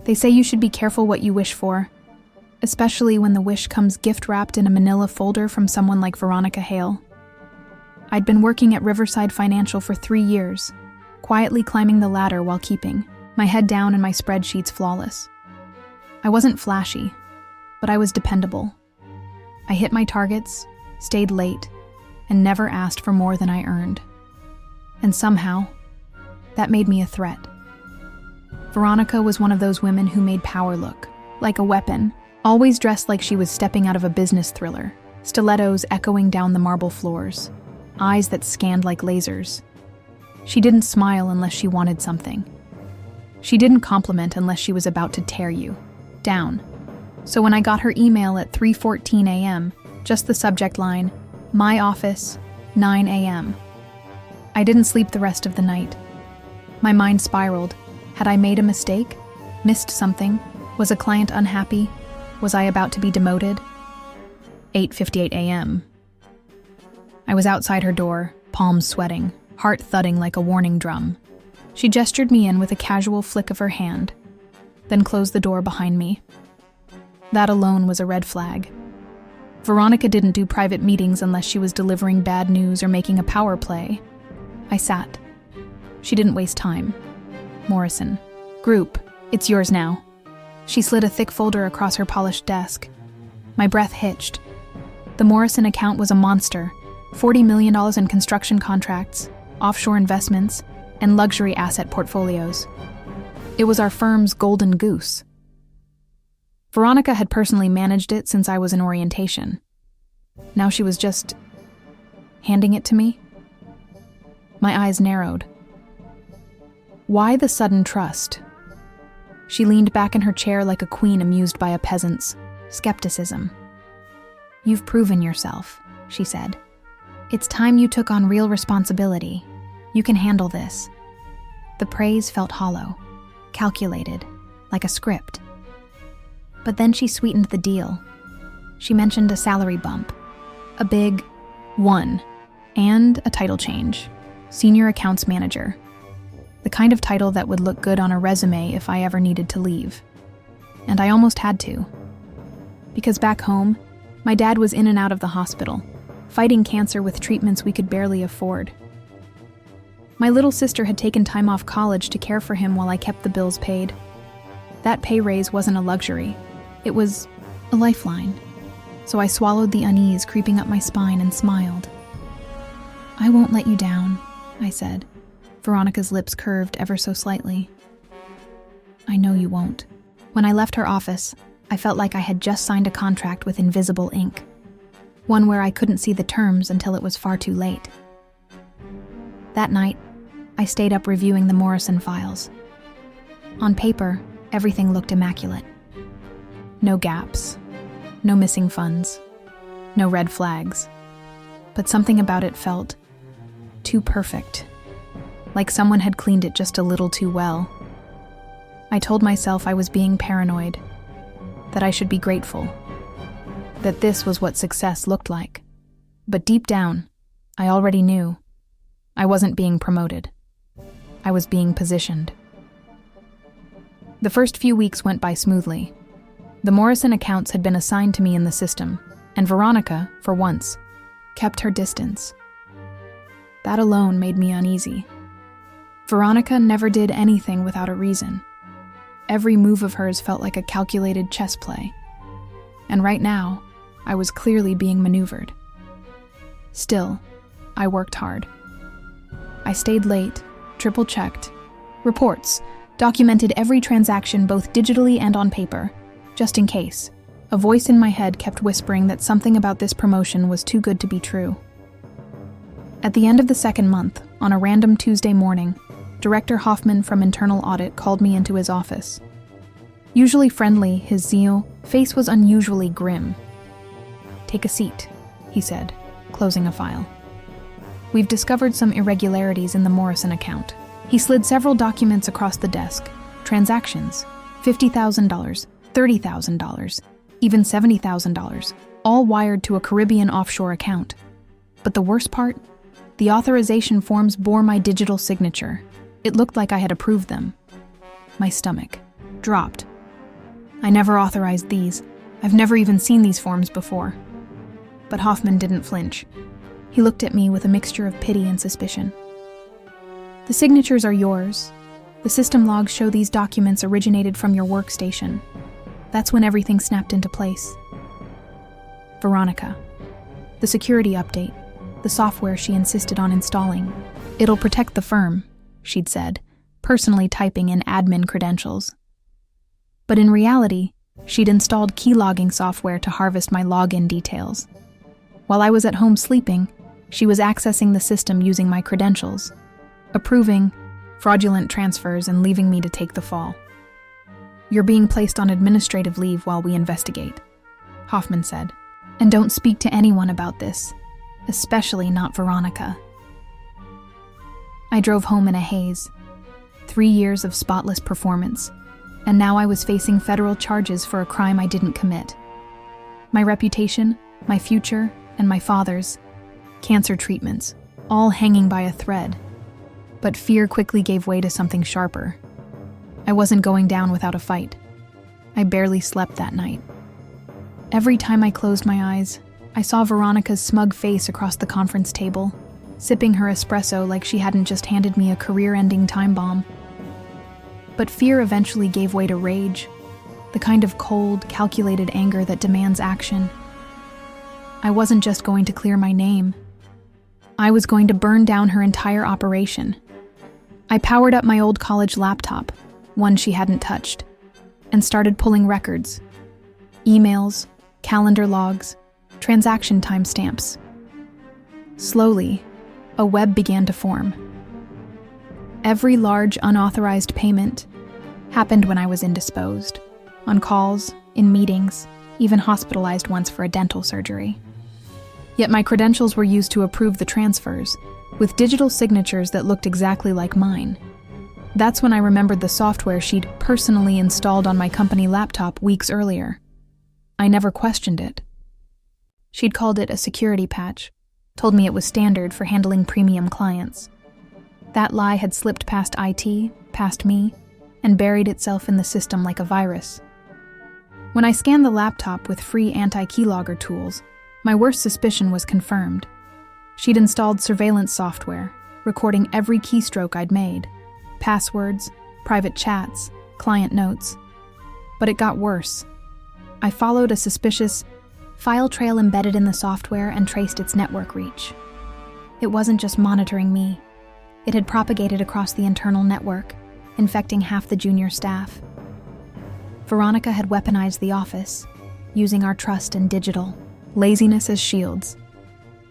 They say you should be careful what you wish for, especially when the wish comes gift-wrapped in a manila folder from someone like Veronica Hale. I'd been working at Riverside Financial for 3 years, quietly climbing the ladder while keeping my head down and my spreadsheets flawless. I wasn't flashy, but I was dependable. I hit my targets, stayed late, and never asked for more than I earned. And somehow, that made me a threat. Veronica was one of those women who made power look like a weapon, always dressed like she was stepping out of a business thriller, stilettos echoing down the marble floors, eyes that scanned like lasers. She didn't smile unless she wanted something. She didn't compliment unless she was about to tear you down. So when I got her email at 3:14 a.m., just the subject line, "My office, 9 a.m." I didn't sleep the rest of the night. My mind spiraled. Had I made a mistake? Missed something? Was a client unhappy? Was I about to be demoted? 8:58 a.m. I was outside her door, palms sweating, heart thudding like a warning drum. She gestured me in with a casual flick of her hand, then closed the door behind me. That alone was a red flag. Veronica didn't do private meetings unless she was delivering bad news or making a power play. I sat. She didn't waste time. Morrison. Group, it's yours now. She slid a thick folder across her polished desk. My breath hitched. The Morrison account was a monster. $40 million in construction contracts, offshore investments, and luxury asset portfolios. It was our firm's golden goose. Veronica had personally managed it since I was in orientation. Now she was just handing it to me. My eyes narrowed. Why the sudden trust? She leaned back in her chair like a queen amused by a peasant's skepticism. "You've proven yourself," she said. "It's time you took on real responsibility. You can handle this." The praise felt hollow, calculated, like a script. But then she sweetened the deal. She mentioned a salary bump, a big one, and a title change, Senior Accounts Manager. The kind of title that would look good on a resume if I ever needed to leave. And I almost had to. Because back home, my dad was in and out of the hospital, fighting cancer with treatments we could barely afford. My little sister had taken time off college to care for him while I kept the bills paid. That pay raise wasn't a luxury. It was a lifeline. So I swallowed the unease creeping up my spine and smiled. "I won't let you down," I said. Veronica's lips curved ever so slightly. "I know you won't." When I left her office, I felt like I had just signed a contract with invisible ink. One where I couldn't see the terms until it was far too late. That night, I stayed up reviewing the Morrison files. On paper, everything looked immaculate. No gaps, no missing funds, no red flags. But something about it felt too perfect, like someone had cleaned it just a little too well. I told myself I was being paranoid, that I should be grateful, that this was what success looked like. But deep down, I already knew. I wasn't being promoted. I was being positioned. The first few weeks went by smoothly. The Morrison accounts had been assigned to me in the system, and Veronica, for once, kept her distance. That alone made me uneasy. Veronica never did anything without a reason. Every move of hers felt like a calculated chess play. And right now, I was clearly being maneuvered. Still, I worked hard. I stayed late, triple-checked, reports, documented every transaction both digitally and on paper, just in case. A voice in my head kept whispering that something about this promotion was too good to be true. At the end of the second month, on a random Tuesday morning, Director Hoffman from Internal Audit called me into his office. Usually friendly, his face was unusually grim. "Take a seat," he said, closing a file. "We've discovered some irregularities in the Morrison account." He slid several documents across the desk. Transactions, $50,000, $30,000, even $70,000, all wired to a Caribbean offshore account. But the worst part? The authorization forms bore my digital signature. It looked like I had approved them. My stomach dropped I never authorized these. I've never even seen these forms before. But Hoffman didn't flinch. He looked at me with a mixture of pity and suspicion. The signatures are yours. The system logs show these documents originated from your workstation. That's when everything snapped into place. Veronica. The security update. The software she insisted on installing. It'll protect the firm, she'd said, personally typing in admin credentials. But in reality, she'd installed keylogging software to harvest my login details. While I was at home sleeping, she was accessing the system using my credentials, approving fraudulent transfers and leaving me to take the fall. You're being placed on administrative leave while we investigate, Hoffman said. And don't speak to anyone about this, especially not Veronica. I drove home in a haze. 3 years of spotless performance, and now I was facing federal charges for a crime I didn't commit. My reputation, my future, and my father's, cancer treatments, all hanging by a thread. But fear quickly gave way to something sharper. I wasn't going down without a fight. I barely slept that night. Every time I closed my eyes, I saw Veronica's smug face across the conference table, sipping her espresso like she hadn't just handed me a career-ending time bomb. But fear eventually gave way to rage, the kind of cold, calculated anger that demands action. I wasn't just going to clear my name. I was going to burn down her entire operation. I powered up my old college laptop, one she hadn't touched, and started pulling records. Emails, calendar logs, transaction timestamps. Slowly, a web began to form. Every large, unauthorized payment happened when I was indisposed, on calls, in meetings, even hospitalized once for a dental surgery. Yet my credentials were used to approve the transfers, with digital signatures that looked exactly like mine. That's when I remembered the software she'd personally installed on my company laptop weeks earlier. I never questioned it. She'd called it a security patch, told me it was standard for handling premium clients. That lie had slipped past IT, past me, and buried itself in the system like a virus. When I scanned the laptop with free anti-keylogger tools, my worst suspicion was confirmed. She'd installed surveillance software, recording every keystroke I'd made, passwords, private chats, client notes. But it got worse. I followed a suspicious file trail embedded in the software and traced its network reach. It wasn't just monitoring me. It had propagated across the internal network, infecting half the junior staff. Veronica had weaponized the office, using our trust and digital laziness as shields.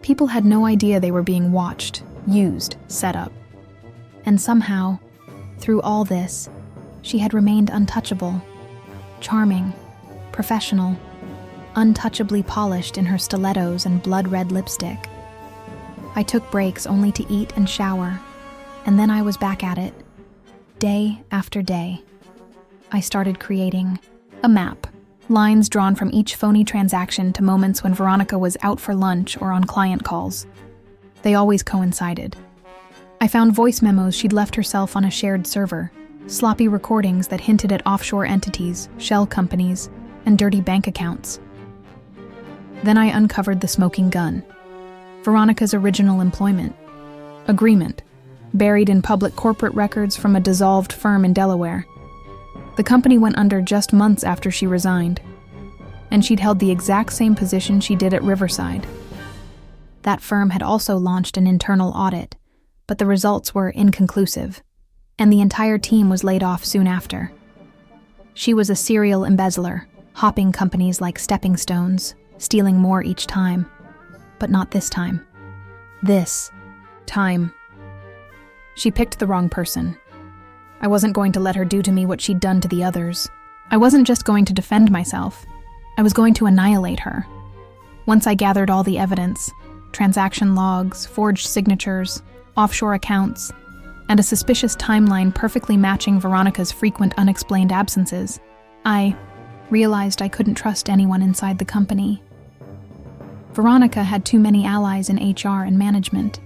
People had no idea they were being watched, used, set up. And somehow, through all this, she had remained untouchable, charming, professional, untouchably polished in her stilettos and blood-red lipstick. I took breaks only to eat and shower, and then I was back at it, day after day. I started creating a map, lines drawn from each phony transaction to moments when Veronica was out for lunch or on client calls. They always coincided. I found voice memos she'd left herself on a shared server, sloppy recordings that hinted at offshore entities, shell companies, and dirty bank accounts. Then I uncovered the smoking gun, Veronica's original employment agreement, buried in public corporate records from a dissolved firm in Delaware. The company went under just months after she resigned, and she'd held the exact same position she did at Riverside. That firm had also launched an internal audit, but the results were inconclusive, and the entire team was laid off soon after. She was a serial embezzler, hopping companies like stepping stones, stealing more each time. But not this time. This time. She picked the wrong person. I wasn't going to let her do to me what she'd done to the others. I wasn't just going to defend myself. I was going to annihilate her. Once I gathered all the evidence, transaction logs, forged signatures, offshore accounts, and a suspicious timeline perfectly matching Veronica's frequent unexplained absences, I realized I couldn't trust anyone inside the company. Veronica had too many allies in HR and management,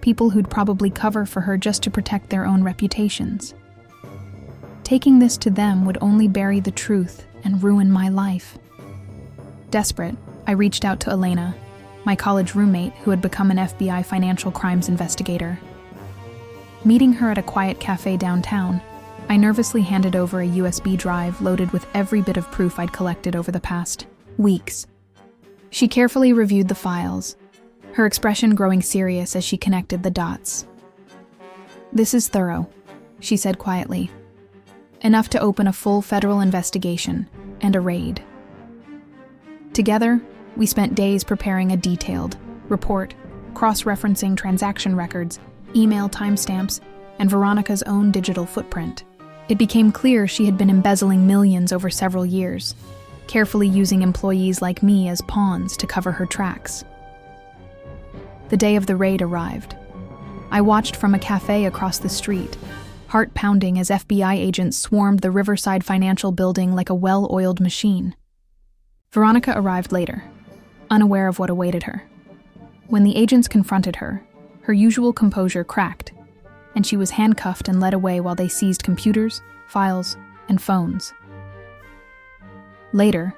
people who'd probably cover for her just to protect their own reputations. Taking this to them would only bury the truth and ruin my life. Desperate, I reached out to Elena, my college roommate who had become an FBI financial crimes investigator. Meeting her at a quiet cafe downtown, I nervously handed over a USB drive loaded with every bit of proof I'd collected over the past weeks. She carefully reviewed the files, her expression growing serious as she connected the dots. "This is thorough," she said quietly. "Enough to open a full federal investigation and a raid." Together, we spent days preparing a detailed report, cross-referencing transaction records, email timestamps, and Veronica's own digital footprint. It became clear she had been embezzling millions over several years, carefully using employees like me as pawns to cover her tracks. The day of the raid arrived. I watched from a cafe across the street, heart pounding as FBI agents swarmed the Riverside Financial building like a well-oiled machine. Veronica arrived later, unaware of what awaited her. When the agents confronted her, her usual composure cracked, and she was handcuffed and led away while they seized computers, files, and phones. Later,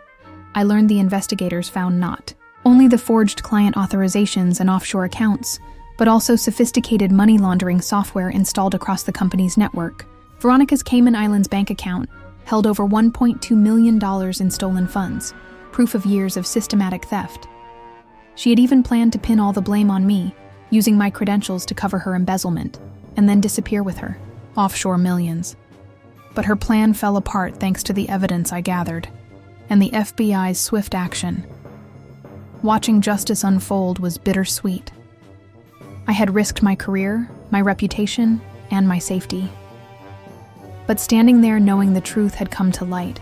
I learned the investigators found not only the forged client authorizations and offshore accounts, but also sophisticated money laundering software installed across the company's network. Veronica's Cayman Islands bank account held over $1.2 million in stolen funds, proof of years of systematic theft. She had even planned to pin all the blame on me, using my credentials to cover her embezzlement, and then disappear with her offshore millions. But her plan fell apart thanks to the evidence I gathered, and the FBI's swift action. Watching justice unfold was bittersweet. I had risked my career, my reputation, and my safety. But standing there knowing the truth had come to light,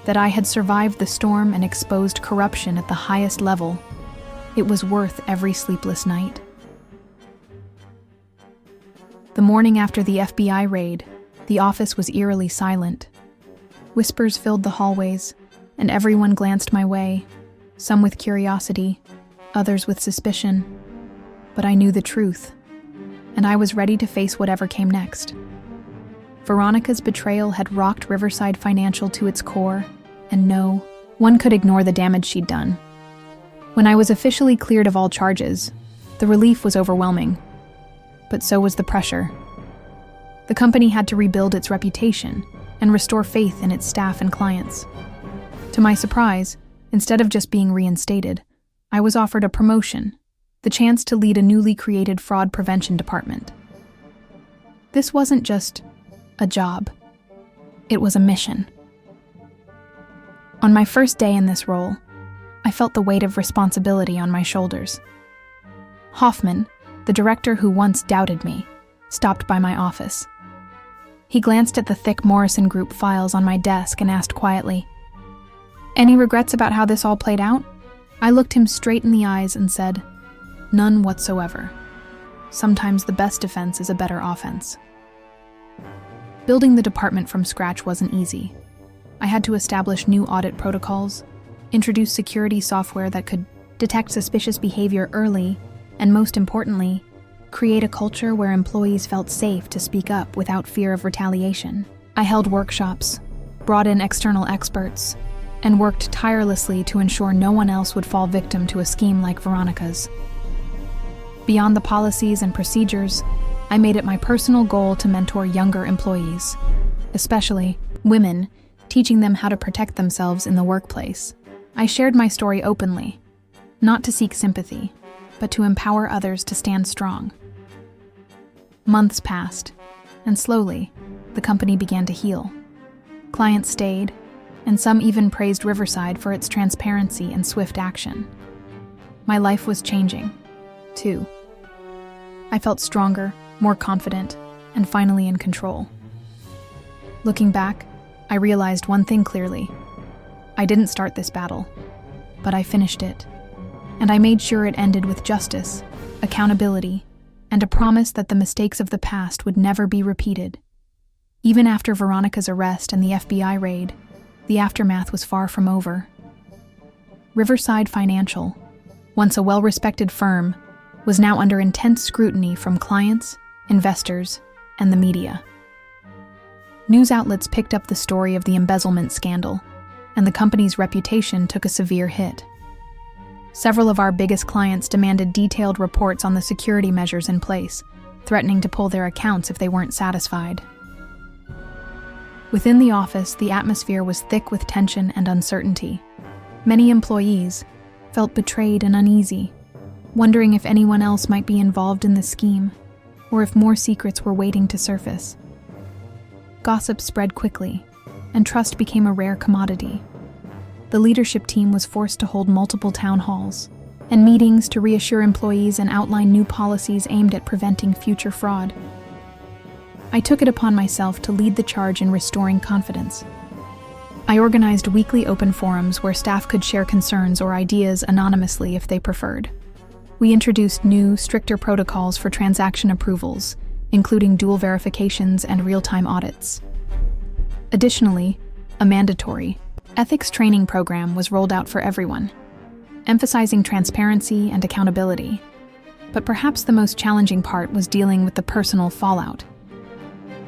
that I had survived the storm and exposed corruption at the highest level, it was worth every sleepless night. The morning after the FBI raid, the office was eerily silent. Whispers filled the hallways, and everyone glanced my way, some with curiosity, others with suspicion. But I knew the truth, and I was ready to face whatever came next. Veronica's betrayal had rocked Riverside Financial to its core, and no one could ignore the damage she'd done. When I was officially cleared of all charges, the relief was overwhelming. But so was the pressure. The company had to rebuild its reputation and restore faith in its staff and clients. To my surprise, instead of just being reinstated, I was offered a promotion, the chance to lead a newly created fraud prevention department. This wasn't just a job. It was a mission. On my first day in this role, I felt the weight of responsibility on my shoulders. Hoffman, the director who once doubted me, stopped by my office. He glanced at the thick Morrison Group files on my desk and asked quietly, "Any regrets about how this all played out?" I looked him straight in the eyes and said, "None whatsoever. Sometimes the best defense is a better offense." Building the department from scratch wasn't easy. I had to establish new audit protocols, introduce security software that could detect suspicious behavior early, and most importantly, create a culture where employees felt safe to speak up without fear of retaliation. I held workshops, brought in external experts, and worked tirelessly to ensure no one else would fall victim to a scheme like Veronica's. Beyond the policies and procedures, I made it my personal goal to mentor younger employees, especially women, teaching them how to protect themselves in the workplace. I shared my story openly, not to seek sympathy, but to empower others to stand strong. Months passed, and slowly, the company began to heal. Clients stayed, and some even praised Riverside for its transparency and swift action. My life was changing, too. I felt stronger, more confident, and finally in control. Looking back, I realized one thing clearly. I didn't start this battle, but I finished it. And I made sure it ended with justice, accountability, and a promise that the mistakes of the past would never be repeated. Even after Veronica's arrest and the FBI raid, the aftermath was far from over. Riverside Financial, once a well-respected firm, was now under intense scrutiny from clients, investors, and the media. News outlets picked up the story of the embezzlement scandal, and the company's reputation took a severe hit. Several of our biggest clients demanded detailed reports on the security measures in place, threatening to pull their accounts if they weren't satisfied. Within the office, the atmosphere was thick with tension and uncertainty. Many employees felt betrayed and uneasy, wondering if anyone else might be involved in the scheme, or if more secrets were waiting to surface. Gossip spread quickly, and trust became a rare commodity. The leadership team was forced to hold multiple town halls and meetings to reassure employees and outline new policies aimed at preventing future fraud. I took it upon myself to lead the charge in restoring confidence. I organized weekly open forums where staff could share concerns or ideas anonymously if they preferred. We introduced new, stricter protocols for transaction approvals, including dual verifications and real-time audits. Additionally, a mandatory ethics training program was rolled out for everyone, emphasizing transparency and accountability. But perhaps the most challenging part was dealing with the personal fallout.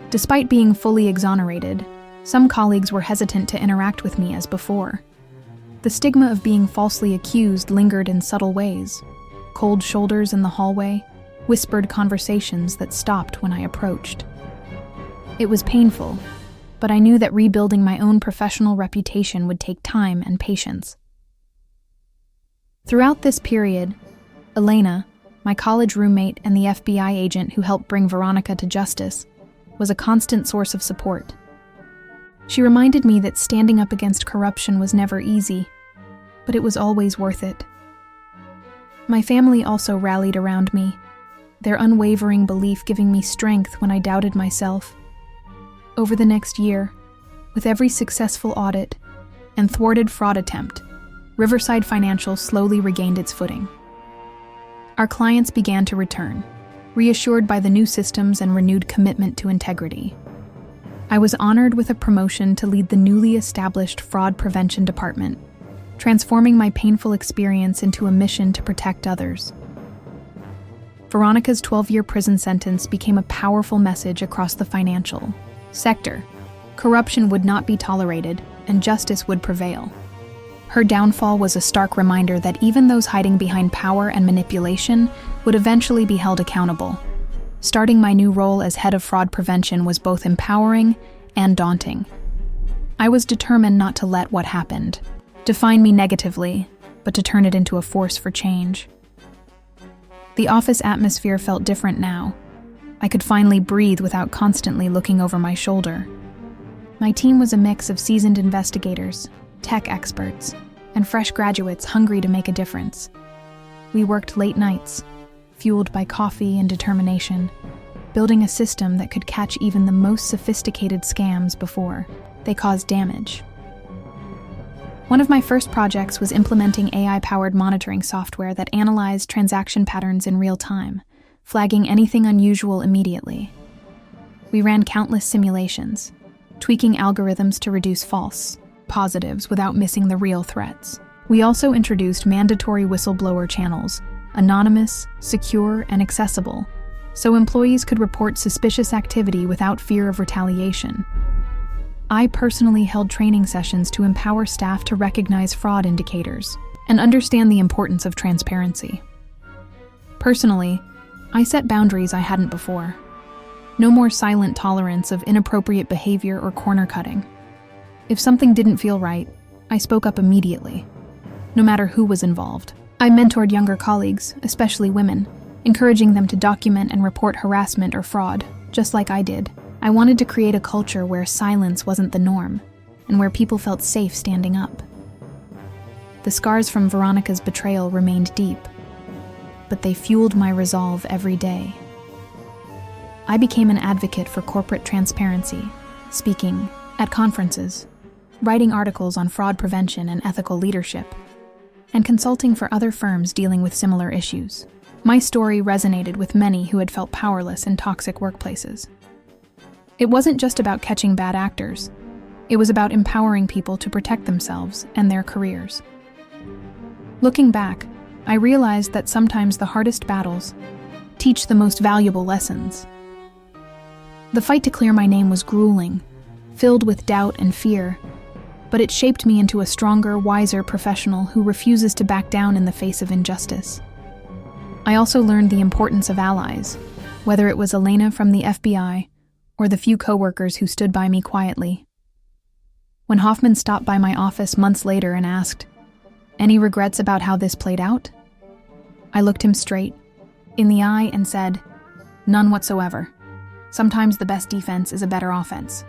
Despite being fully exonerated, some colleagues were hesitant to interact with me as before. The stigma of being falsely accused lingered in subtle ways: cold shoulders in the hallway, whispered conversations that stopped when I approached. It was painful, but I knew that rebuilding my own professional reputation would take time and patience. Throughout this period, Elena, my college roommate and the FBI agent who helped bring Veronica to justice, was a constant source of support. She reminded me that standing up against corruption was never easy, but it was always worth it. My family also rallied around me, their unwavering belief giving me strength when I doubted myself. Over the next year, with every successful audit and thwarted fraud attempt, Riverside Financial slowly regained its footing. Our clients began to return, reassured by the new systems and renewed commitment to integrity. I was honored with a promotion to lead the newly established Fraud Prevention Department, transforming my painful experience into a mission to protect others. Veronica's 12-year prison sentence became a powerful message across the financial sector. Corruption would not be tolerated, and justice would prevail. Her downfall was a stark reminder that even those hiding behind power and manipulation would eventually be held accountable. Starting my new role as head of fraud prevention was both empowering and daunting. I was determined not to let what happened define me negatively, but to turn it into a force for change. The office atmosphere felt different now. I could finally breathe without constantly looking over my shoulder. My team was a mix of seasoned investigators, tech experts, and fresh graduates hungry to make a difference. We worked late nights, fueled by coffee and determination, building a system that could catch even the most sophisticated scams before they caused damage. One of my first projects was implementing AI-powered monitoring software that analyzed transaction patterns in real time, flagging anything unusual immediately. We ran countless simulations, tweaking algorithms to reduce false positives without missing the real threats. We also introduced mandatory whistleblower channels, anonymous, secure, and accessible, so employees could report suspicious activity without fear of retaliation. I personally held training sessions to empower staff to recognize fraud indicators and understand the importance of transparency. Personally, I set boundaries I hadn't before. No more silent tolerance of inappropriate behavior or corner cutting. If something didn't feel right, I spoke up immediately, no matter who was involved. I mentored younger colleagues, especially women, encouraging them to document and report harassment or fraud, just like I did. I wanted to create a culture where silence wasn't the norm, and where people felt safe standing up. The scars from Veronica's betrayal remained deep, but they fueled my resolve every day. I became an advocate for corporate transparency, speaking at conferences, writing articles on fraud prevention and ethical leadership, and consulting for other firms dealing with similar issues. My story resonated with many who had felt powerless in toxic workplaces. It wasn't just about catching bad actors. It was about empowering people to protect themselves and their careers. Looking back, I realized that sometimes the hardest battles teach the most valuable lessons. The fight to clear my name was grueling, filled with doubt and fear, but it shaped me into a stronger, wiser professional who refuses to back down in the face of injustice. I also learned the importance of allies, whether it was Elena from the FBI or the few coworkers who stood by me quietly. When Hoffman stopped by my office months later and asked, "Any regrets about how this played out?" I looked him straight in the eye and said, "None whatsoever. Sometimes the best defense is a better offense."